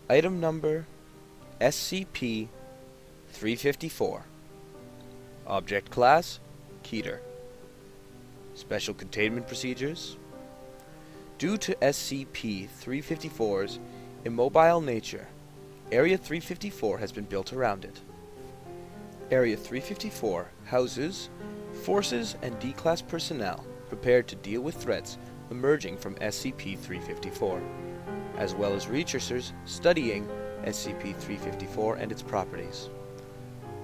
Item number SCP-354. Object Class Keter. Special Containment Procedures. Due to SCP-354's immobile nature, Area 354 has been built around it. Area 354 houses forces and D-Class personnel prepared to deal with threats emerging from SCP-354, as well as researchers studying SCP-354 and its properties.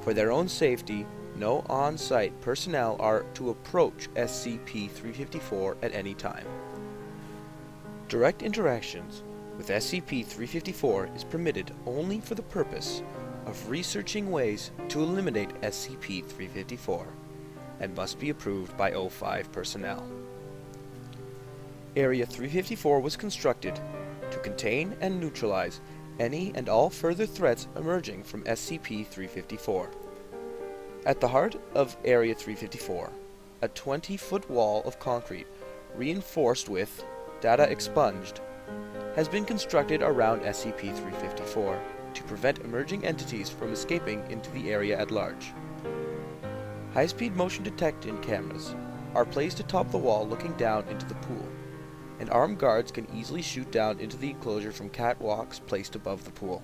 For their own safety, no on-site personnel are to approach SCP-354 at any time. Direct interactions with SCP-354 is permitted only for the purpose of researching ways to eliminate SCP-354 and must be approved by O5 personnel. Area 354 was constructed to contain and neutralize any and all further threats emerging from SCP-354. At the heart of Area 354, a 20-foot wall of concrete reinforced with data expunged has been constructed around SCP-354 to prevent emerging entities from escaping into the area at large. High-speed motion detection cameras are placed atop the wall looking down into the pool, and armed guards can easily shoot down into the enclosure from catwalks placed above the pool.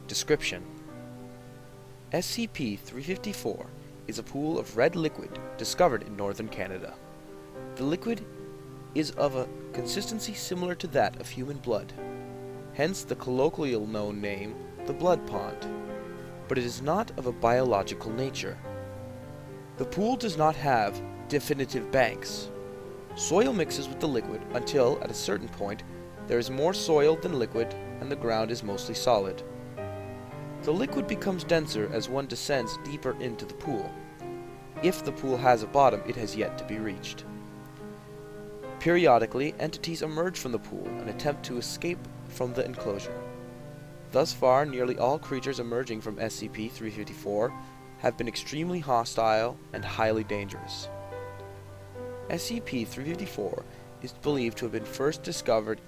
Description: SCP-354 is a pool of red liquid discovered in northern Canada. The liquid is of a consistency similar to that of human blood, hence the colloquial known name, the blood pond, but it is not of a biological nature. The pool does not have definitive banks. Soil mixes with the liquid until, at a certain point, there is more soil than liquid and the ground is mostly solid. The liquid becomes denser as one descends deeper into the pool. If the pool has a bottom, it has yet to be reached. Periodically, entities emerge from the pool and attempt to escape from the enclosure. Thus far, nearly all creatures emerging from SCP-354 have been extremely hostile and highly dangerous. SCP-354 is believed to have been first discovered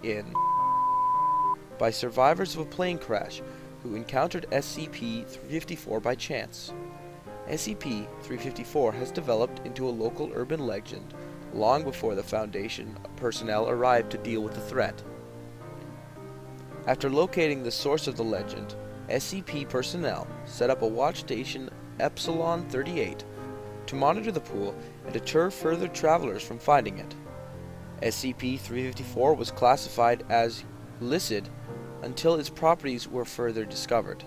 by survivors of a plane crash who encountered SCP-354 by chance. SCP-354 has developed into a local urban legend long before the Foundation personnel arrived to deal with the threat. After locating the source of the legend, SCP personnel set up a watch station Epsilon-38 to monitor the pool and deter further travelers from finding it. SCP-354 was classified as illicit until its properties were further discovered.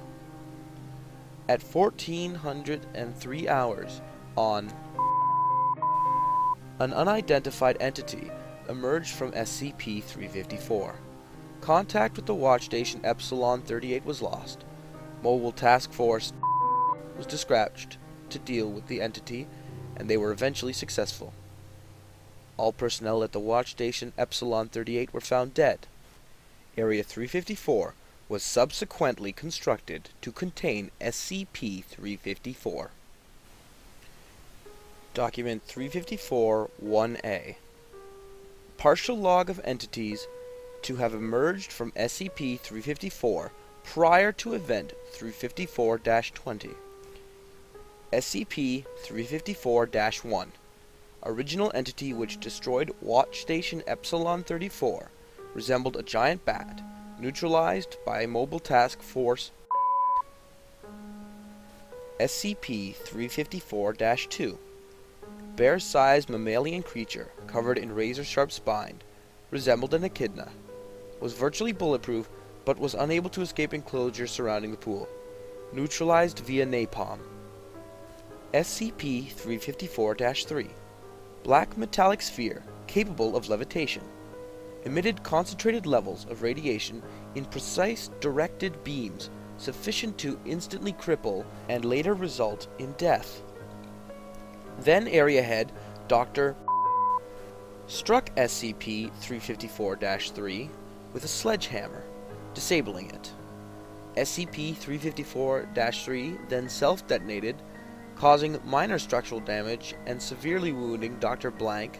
At 1403 hours on, an unidentified entity emerged from SCP-354. Contact with the watch station Epsilon-38 was lost. Mobile Task Force was dispatched to deal with the entity, and they were eventually successful. All personnel at the watch station Epsilon-38 were found dead. Area 354 was subsequently constructed to contain SCP-354. Document 354-1A. Partial log of entities to have emerged from SCP-354 prior to Event 354-20. SCP-354-1. Original entity which destroyed Watch Station Epsilon-34 resembled a giant bat, neutralized by a Mobile Task Force. SCP-354-2. Bear-sized mammalian creature covered in razor-sharp spine, resembled an echidna, was virtually bulletproof but was unable to escape enclosure surrounding the pool, neutralized via napalm. SCP-354-3. Black metallic sphere capable of levitation, emitted concentrated levels of radiation in precise directed beams sufficient to instantly cripple and later result in death. Then Area Head Dr. struck SCP-354-3 with a sledgehammer, disabling it. SCP-354-3 then self-detonated, causing minor structural damage and severely wounding Dr. Blank.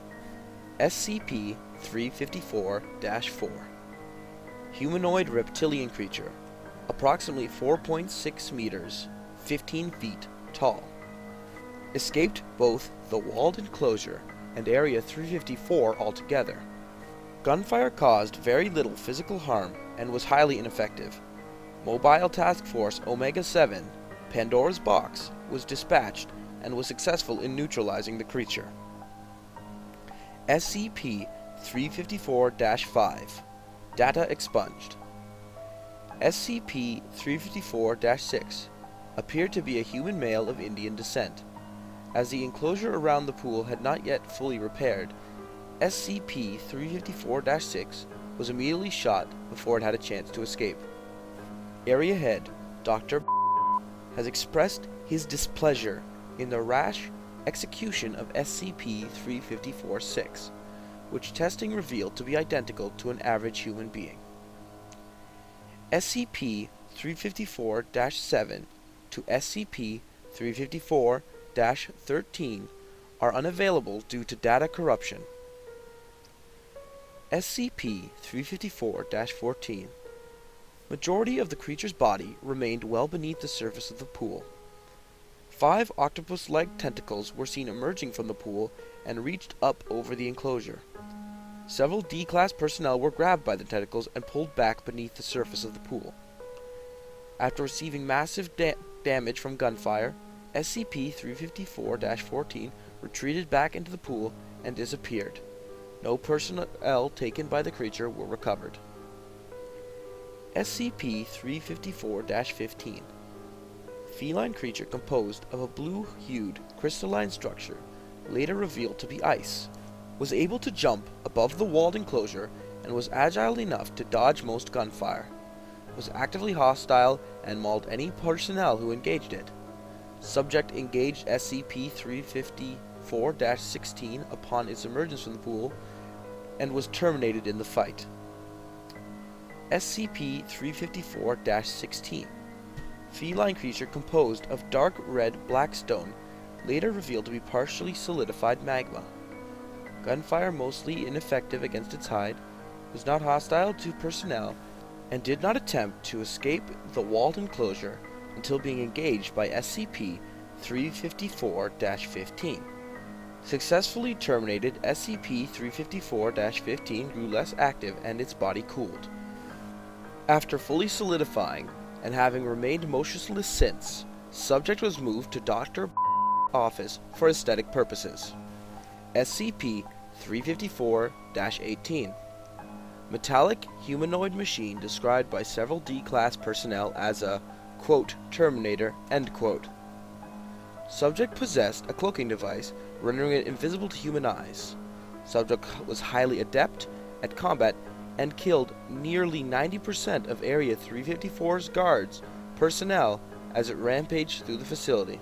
SCP-354-4. humanoid reptilian creature, approximately 4.6 meters, 15 feet tall. Escaped both the walled enclosure and Area 354 altogether. Gunfire caused very little physical harm and was highly ineffective. Mobile Task Force Omega-7, Pandora's Box, was dispatched and was successful in neutralizing the creature. SCP-354-5 Data expunged. SCP-354-6 appeared to be a human male of Indian descent. As the enclosure around the pool had not yet fully repaired, SCP-354-6 was immediately shot before it had a chance to escape. Area Head Dr. has expressed his displeasure in the rash execution of SCP-354-6, which testing revealed to be identical to an average human being. SCP-354-7 to SCP-354-13 are unavailable due to data corruption. SCP-354-14. Majority of the creature's body remained well beneath the surface of the pool. 5 octopus-like tentacles were seen emerging from the pool and reached up over the enclosure. Several D-Class personnel were grabbed by the tentacles and pulled back beneath the surface of the pool. After receiving massive damage from gunfire, SCP-354-14 retreated back into the pool and disappeared. No personnel taken by the creature were recovered. SCP-354-15. Feline creature composed of a blue-hued crystalline structure, later revealed to be ice, was able to jump above the walled enclosure and was agile enough to dodge most gunfire, was actively hostile and mauled any personnel who engaged it. Subject engaged SCP-354-16 upon its emergence from the pool and was terminated in the fight. SCP-354-16. Feline creature composed of dark red blackstone, later revealed to be partially solidified magma. Gunfire mostly ineffective against its hide, was not hostile to personnel, and did not attempt to escape the walled enclosure until being engaged by SCP-354-15. Successfully terminated, SCP-354-15 grew less active and its body cooled. After fully solidifying, and having remained motionless since, subject was moved to Dr. office for aesthetic purposes. SCP-354-18. Metallic humanoid machine described by several D-Class personnel as a, quote, Terminator, end quote. Subject possessed a cloaking device, rendering it invisible to human eyes. Subject was highly adept at combat and killed nearly 90% of Area 354's guards, personnel, as it rampaged through the facility.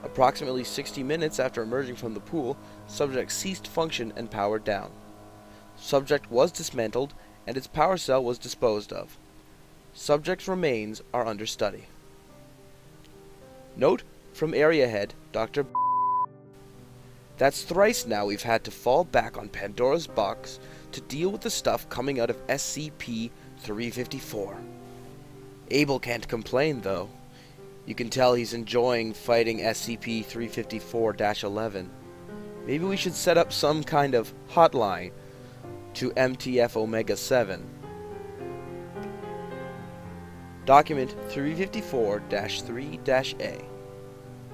Approximately 60 minutes after emerging from the pool, subject ceased function and powered down. Subject was dismantled and its power cell was disposed of. Subject's remains are under study. Note from Area Head, Dr. That's thrice now we've had to fall back on Pandora's Box to deal with the stuff coming out of SCP-354. Abel can't complain, though. You can tell he's enjoying fighting SCP-354-11. Maybe we should set up some kind of hotline to MTF Omega-7. Document 354-3-A.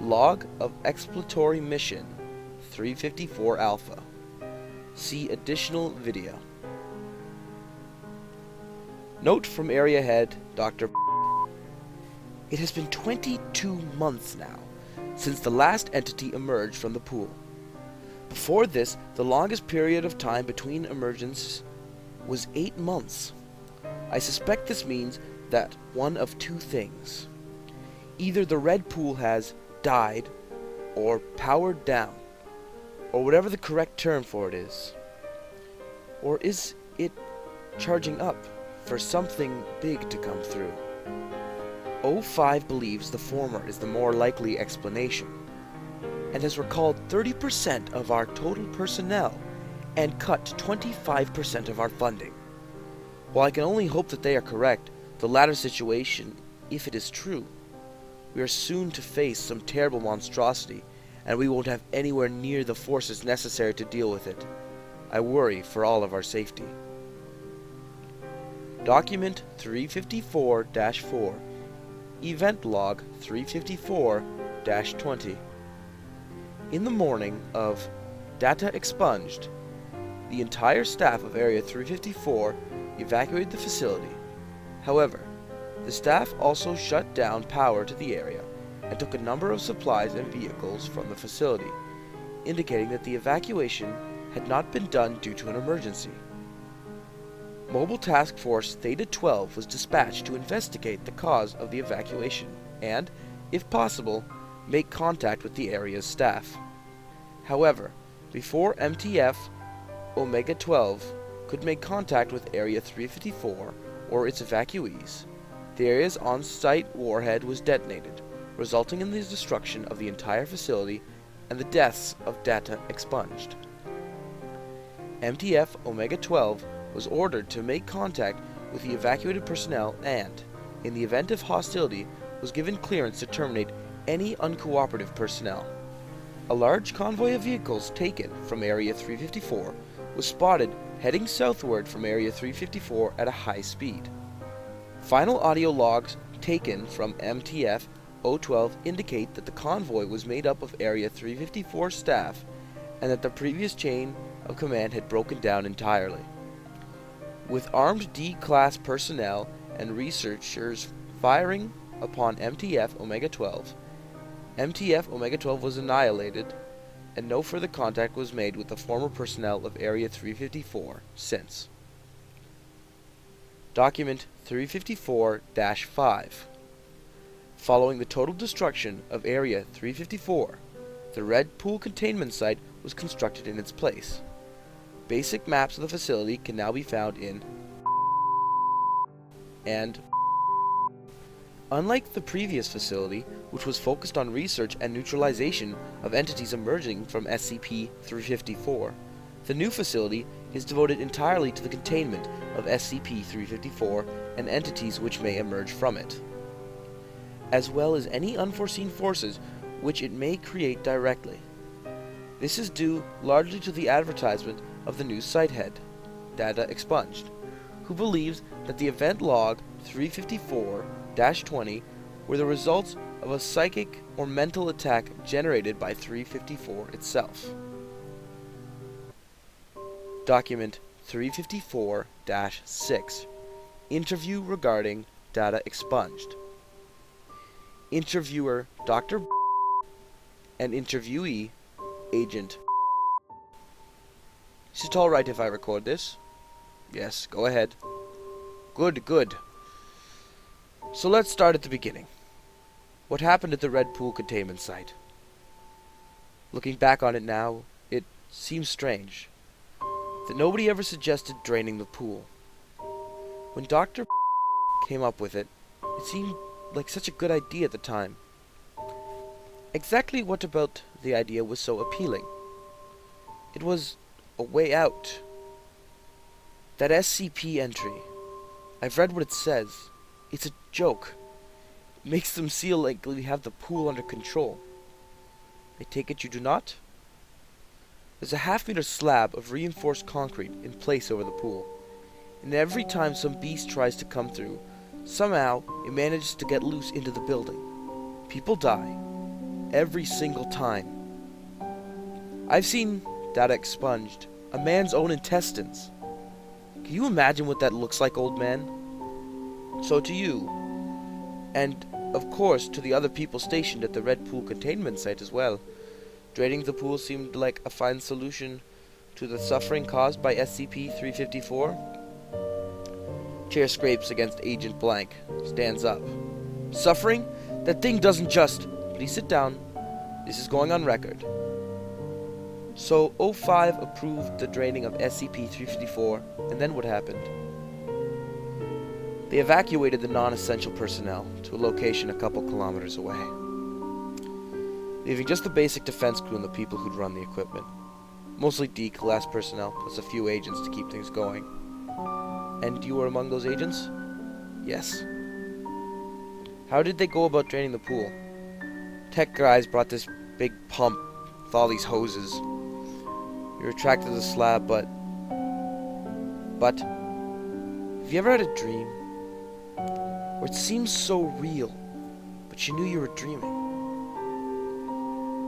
Log of Exploratory Mission 354 Alpha. See additional video. Note from Area Head, Dr. It has been 22 months now since the last entity emerged from the pool. Before this, the longest period of time between emergences was 8 months. I suspect this means that one of two things. Either the red pool has died or powered down, or whatever the correct term for it is. Or is it charging up for something big to come through? O5 believes the former is the more likely explanation, and has recalled 30% of our total personnel and cut 25% of our funding. While I can only hope that they are correct, the latter situation, if it is true, we are soon to face some terrible monstrosity, and we won't have anywhere near the forces necessary to deal with it. I worry for all of our safety. Document 354-4, Event Log 354-20. In the morning of Data Expunged, the entire staff of Area 354 evacuated the facility. However, the staff also shut down power to the area and took a number of supplies and vehicles from the facility, indicating that the evacuation had not been done due to an emergency. Mobile Task Force Theta 12 was dispatched to investigate the cause of the evacuation and, if possible, make contact with the area's staff. However, before MTF Omega 12 could make contact with Area 354 or its evacuees, the area's on-site warhead was detonated, resulting in the destruction of the entire facility and the deaths of Data Expunged. MTF Omega 12 was ordered to make contact with the evacuated personnel and, in the event of hostility, was given clearance to terminate any uncooperative personnel. A large convoy of vehicles taken from Area 354 was spotted heading southward from Area 354 at a high speed. Final audio logs taken from MTF 012 indicate that the convoy was made up of Area 354 staff and that the previous chain of command had broken down entirely. With armed D-class personnel and researchers firing upon MTF Omega 12, MTF Omega 12 was annihilated, and no further contact was made with the former personnel of Area 354 since. Document 354-5. Following the total destruction of Area 354, the Red Pool containment site was constructed in its place. Basic maps of the facility can now be found in and unlike the previous facility, which was focused on research and neutralization of entities emerging from SCP-354, the new facility is devoted entirely to the containment of SCP-354 and entities which may emerge from it, as well as any unforeseen forces which it may create directly. This is due largely to the advertisement of the new site head, Data Expunged, who believes that the event log 354-20 were the results of a psychic or mental attack generated by 354 itself. Document 354-6. Interview regarding Data Expunged. Interviewer Dr. and interviewee Agent. Is it alright if I record this? Yes, go ahead. Good. So let's start at the beginning. What happened at the Red Pool containment site? Looking back on it now, it seems strange that nobody ever suggested draining the pool. When Dr. came up with it, it seemed like such a good idea at the time. Exactly what about the idea was so appealing? It was a way out. That SCP entry, I've read what it says. It's a joke. It makes them seem like we have the pool under control. I take it you do not? There's a half-meter slab of reinforced concrete in place over the pool, and every time some beast tries to come through, somehow it manages to get loose into the building. People die. Every single time. I've seen Data Expunged, a man's own intestines. Can you imagine what that looks like, old man? So to you, and of course to the other people stationed at the Red Pool containment site as well, draining the pool seemed like a fine solution to the suffering caused by SCP-354. Chair scrapes against Agent Blank, stands up. Suffering? That thing doesn't just... Please sit down. This is going on record. So, 05 approved the draining of SCP-354, and then what happened? They evacuated the non-essential personnel to a location a couple kilometers away, leaving just the basic defense crew and the people who'd run the equipment. Mostly D-class personnel, plus a few agents to keep things going. And you were among those agents? Yes. How did they go about draining the pool? Tech guys brought this big pump with all these hoses. We retracted the slab, but... Have you ever had a dream where it seems so real, but you knew you were dreaming?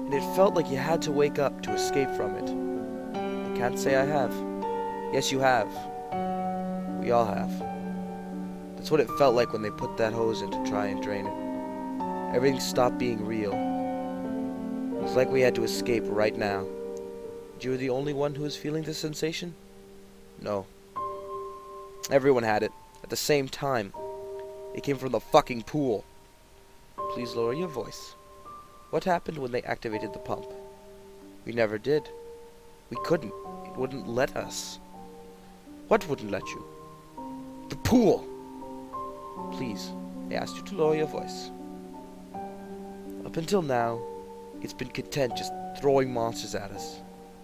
And it felt like you had to wake up to escape from it. I can't say I have. Yes, you have. We all have. That's what it felt like when they put that hose in to try and drain it. Everything stopped being real. It was like we had to escape right now. And you were the only one who was feeling this sensation? No. Everyone had it, at the same time. It came from the fucking pool. Please lower your voice. What happened when they activated the pump? We never did. We couldn't. It wouldn't let us. What wouldn't let you? The pool! Please, I asked you to lower your voice. Up until now, it's been content just throwing monsters at us.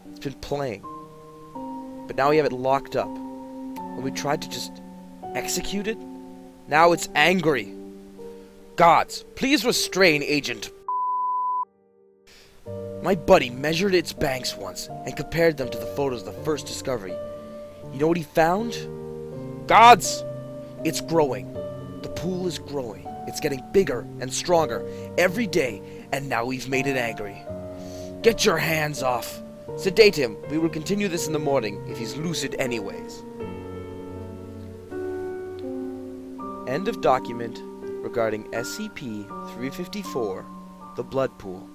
It's been playing. But now we have it locked up. When we tried to just execute it, now it's angry. Gods, please restrain Agent. My buddy measured its banks once and compared them to the photos of the first discovery. You know what he found? Gods! It's growing. The pool is growing. It's getting bigger and stronger every day, and now we've made it angry. Get your hands off. Sedate him. We will continue this in the morning if he's lucid anyways. End of document regarding SCP-354, the blood pool.